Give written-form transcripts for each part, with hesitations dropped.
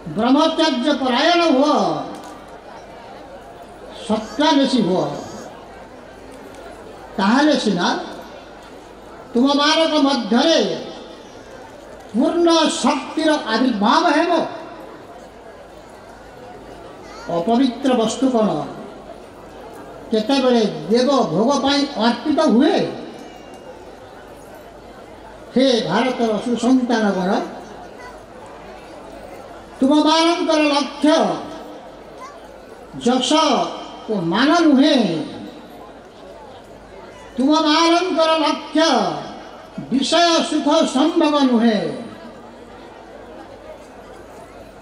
ब्रह्मचर्य परायण हुआ, सत्यान्वेषी हुआ, ताहले सिना तुम मानक मध्य पूर्ण शक्तिर आविर्भाव हेब। अपवित्र वस्तु कौन केतेबेले देव भोग पाई अर्पित हुए। हे भारत सुसंतान गण, तुम मानकर लक्ष्य जश को मान नुहे, तुम मानकर लक्ष्य विषय सुख संभोग नुहे,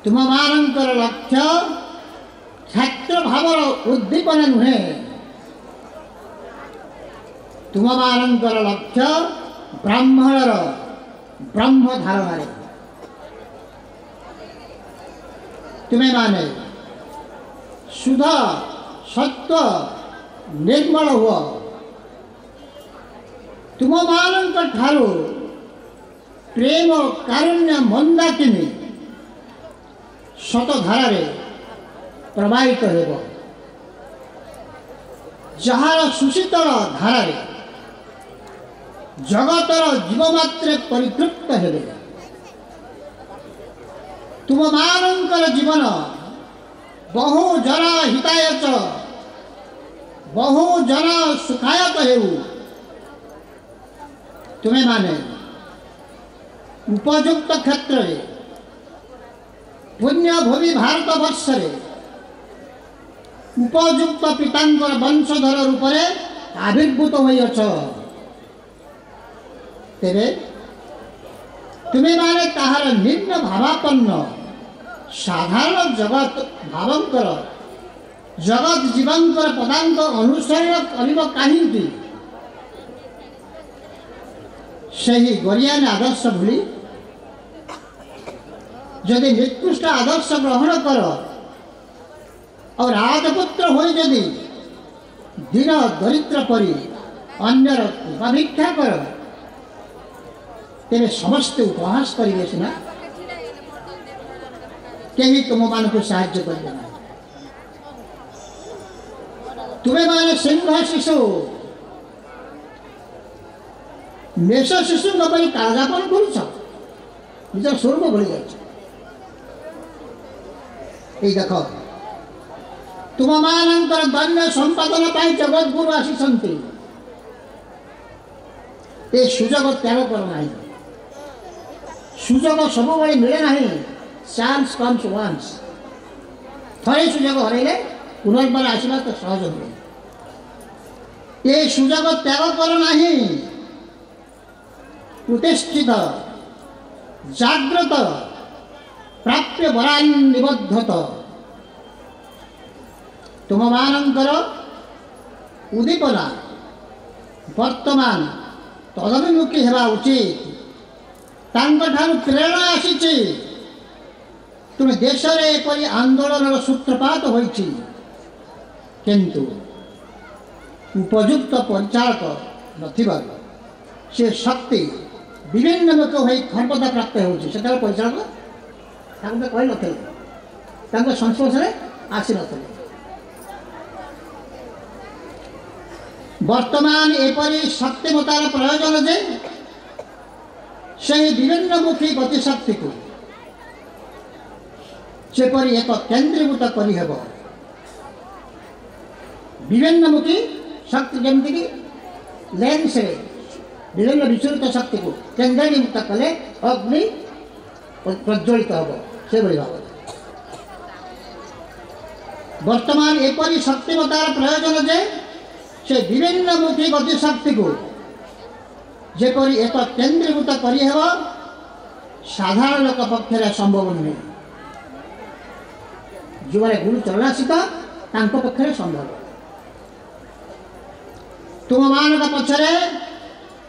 तुम मानकर लक्ष्य क्षत्र भावर उद्दीपन नुहे, तुम मानकर लक्ष्य ब्राह्मणर ब्रह्म धारण। तुम्हें माने शुद्ध सत्व निर्मल हुआ। तुम मानक ठारू प्रेम कारुण्य मंदाकिनी शतधारा प्रवाहित हो, जार सुशीतल धारा जगतर जीवमात्रे परितृप्त हेबे। तुम मानकर जीवन बहु जन हिताय च बहु जन सुखायत हेउ। तुम्हें माने उपयुक्त क्षेत्र पुण्य भूमि भारत वर्ष उपयुक्त पितांकर वंशधर रूप में आविर्भूत होइछ। तेरे तुम्हें माने ताहार निम्न भावापन्न साधारण जगत भावंकर जगत जीवंकर पदांक अनुसरण करिब काहिंकी। सही गरियान आदर्श भूली जदि निकृष्ट आदर्श ग्रहण कर और राजपुत्र हो जदि दिन दरिद्र परी अन्यर भिक्षा कर, तेरे समस्त उपहास करेंगे सीना, कहीं तुम मान को साहाय्य करेंगे ना। तुम्हें माने सिंह शिशु मेष शिशु नपरी काजापन करुछ, निज स्वरूप भूली जाए। देख तुम मानकर धन्य संपादन पाई जगत गुरु आसी सुजोग त्याग कर ना। सुजोग सब मिले ना, चांस कम्स वन्स। थे सुजोग हरइले पुनर्बार आसवा तो सहज हुए। ये सुजोग त्याग कर ना, प्रतिष्ठित जाग्रत प्राप्य बरान निबद्धत। तुम मानकर उद्दीपना वर्तमान तदभिमुखी हेबा उचित। तांकठारु प्रेरणा आसीची। तुम देश रे एपरि आंदोलन सूत्रपात होइछि, किंतु उपयुक्त परिचालक नथिबार से शक्ति विभिन्न लोक होई खर्पता प्राप्त होउछि। सेटा परिचालक तांको कहि नथिले, तांको संस्पर्श रे आसी नथिले। वर्तमान एपरी शक्तिमतार प्रयोजन जे से विभिन्न मुखी गतिशक्ति को सेपरी एक केन्द्रीभूत करहब। विभिन्न मुखी शक्ति जमती कि लेंस विभिन्न विस्तृत शक्ति को केन्द्रीभूत कले अग्नि प्रज्वलित हम से भाव। वर्तमान एपरी शक्तिमतार प्रयोजन जे से विभिन्न मुखी गतिशक्ति को जेपरी एक केन्द्रीभूत करहब साधारण लोक पक्षर संभव नुहे। जो गुरु चरणाशित पक्षर संभव। तुम मान पक्षरे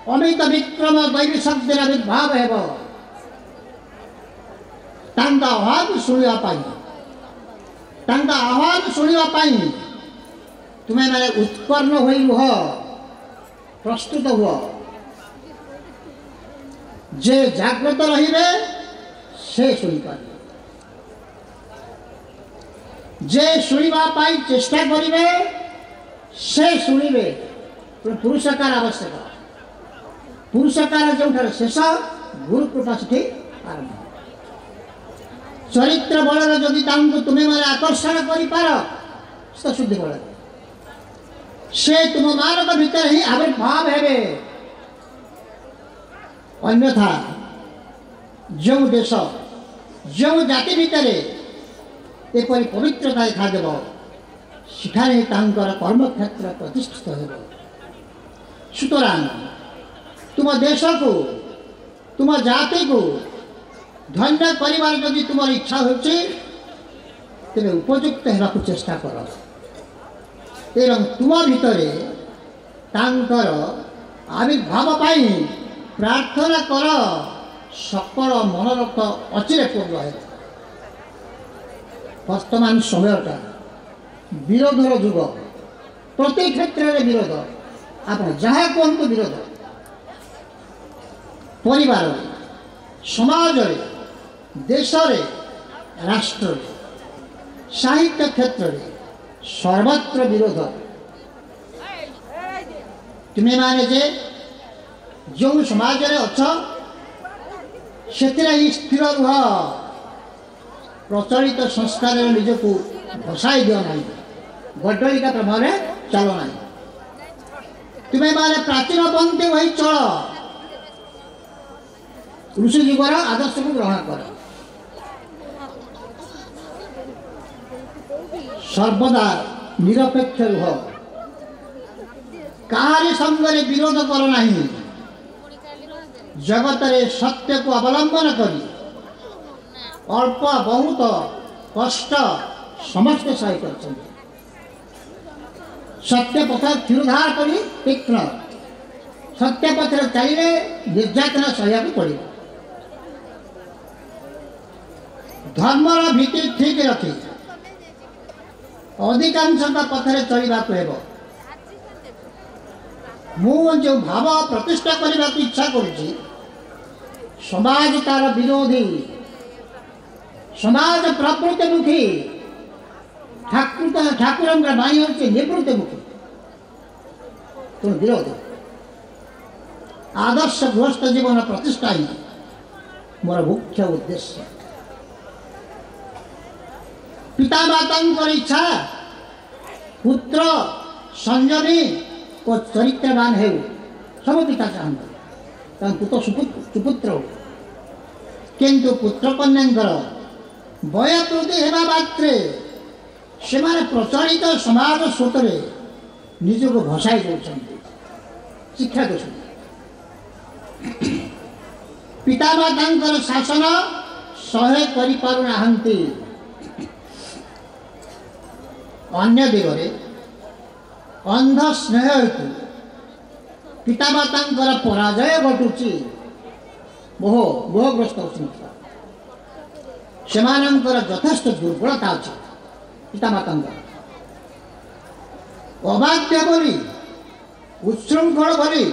अमित विक्रम दैवी शक्तिर आविर्भाव हेब। आह्वान शुणा तुम्हें मैंने उत्पन्न हो रुह, प्रस्तुत हुआ। जे जाग्रत रे से शुणी पारे। जे शुणा चेष्टा करेंगे से शुणे पुरस्कार आवश्यक पुरस्कार जो शेष गुरुकृपा से आरंभ चरित्र बल जदि तुम्हें मैंने आकर्षण कर शुद्धि बल से तुम मान भीतर ही आविर्भाव है अन्यथा जो देश जो जाति भितर एपरी पवित्रता देखादेव सेखाने कर्मक्षेत्र प्रतिष्ठित हो सुतरां तुम देश को तुम जाति को धन्य परिवार जदि तुम इच्छा होचे तेरे उपयुक्त होगा चेष्टा कर एवं तुम भितर तांकर आविर्भाव पाई प्रार्थना कर सकल मनोरथ अचिरे पूर्ण है वर्तमान समयटा विरोधर जुग प्रति क्षेत्र में विरोध आप जहाँ कहतु विरोध परिवार समाज देश राष्ट्र साहित्य क्षेत्र में सर्वत्र विरोध तुम्हें माने जे जो समाज रे अच्छा से स्थिर रुह प्रचलित संस्कार निजक भसाई दियो ना गडलिका प्रभाव चल ना तुम्हें माने प्राचीन पंथी वही चल ऋषि युगर आदर्श को ग्रहण कर सर्वदा निरपेक्ष रुह कहारी संगे विरोध कर नहीं जगत रे सत्य को अवलंबन करी अल्प बहुत कष्ट समस्त सही कर सत्य पथ क्षीरोधार करी तीक्ष्ण सत्य पथर चलिए निर्यातना सहया पड़े धर्मर भीति ठीक रखी अधिकांश पथरे चलने जो भाव प्रतिष्ठा करने की इच्छा करुच्ची समाज तार विरोधी समाज प्रकृतिमुखी ठाकुर बाणी हूँ निवृत्तिमुखी तुम विरोध आदर्श गृहस्थ जीवन प्रतिष्ठा ही मोर मुख्य उद्देश्य पिता माता इच्छा पुत्र संयमी को चरित्रवान है सब पिता चाहते पुत्र सुपुत्र हो किंतु पुत्र कन्या वयवृद्धि होगा मात्रे से प्रचलित समाज स्रोतरे निजक भसाई दौरान शिक्षा दे पिता माता शासन सहे करना अन्य दिगरे अंध स्नेह हेतु पिता माता पराजय घटुची मोहग्रस्त से यथेष्ट दुर्बलता अच्छी पिता माता अबाध्य बोली उच्छृंखल बोली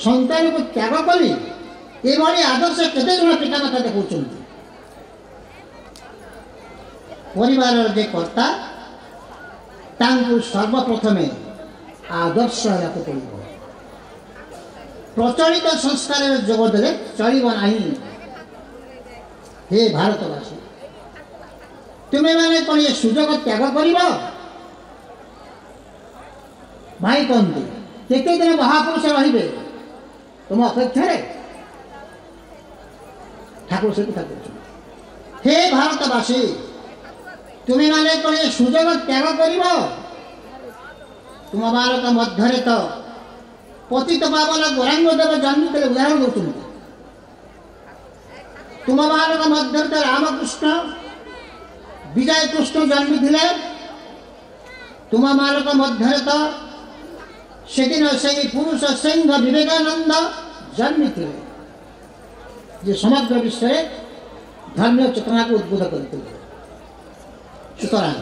संतान को त्याग कली ये आदर्श केते जन पिता माता देखा परिवार जे कर्ता सर्वप्रथमे आदर्श होगा पड़ो प्रचलित संस्कार जोगदे चलो ना हे भारतवासी तुम्हें मैंने कौन ये सुजोग त्याग कर भाई कहते केते दिन महापुरुष रे तुम अपेक्षा ठाकुर से कथा कर हे भारतवासी तुम्हें माने कौन ये सुजोग त्याग कर तुम भारत मध्य तो पतित पावन गौरांग देव जन्म थे उदाहरण दौरान तुम भारत मध्य तो रामकृष्ण विजय कृष्ण जन्म थे तुम भारत मध्य तो से दिन से पुरुष सिंह विवेकानंद जन्म थे जे समग्र विश्व धर्म चेतना को उद्बोध करते सुतरां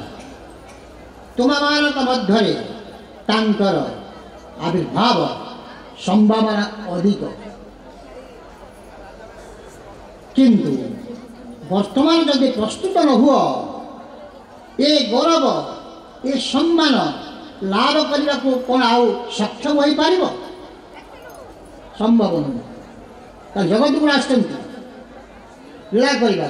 तुम भारत मध्य तांकर आविर्भाव संभावना अधिक किंतु वर्तमान जदि प्रस्तुत न हुआ ए गौरव ए सम्मान लाभ करने को कौन आउ सक्षम हो पार संभव नुह जगत गुण लीला करने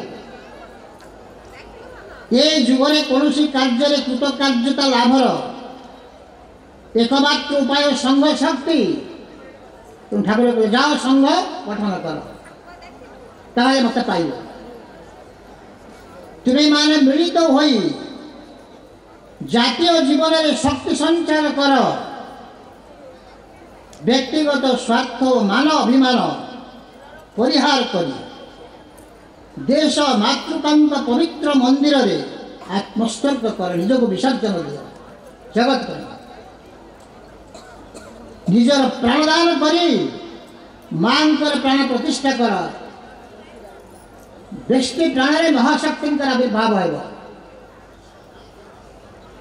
ये जुगरे कौन कार्य कृतकार्यता लाभर एकमात्र उपाय संघ शक्ति तुम ठाकुर कहे जाओ संघ गठन कर ताले मत पाइब तुम्हें माने मिलित हो जातीय जीवन में शक्ति संचार कर व्यक्तिगत स्वार्थ मान अभिमान परिहार कर देश मातृकांत पवित्र मंदिर रे आत्मोत्सर्ग कर निज को विसर्जन दियो जगत कर निजर प्राणदान करी मांकर प्राण प्रतिष्ठा कर व्यक्ति प्राण महाशक्ति आविर्भाव हो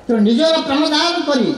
तो निजर प्राणदान करी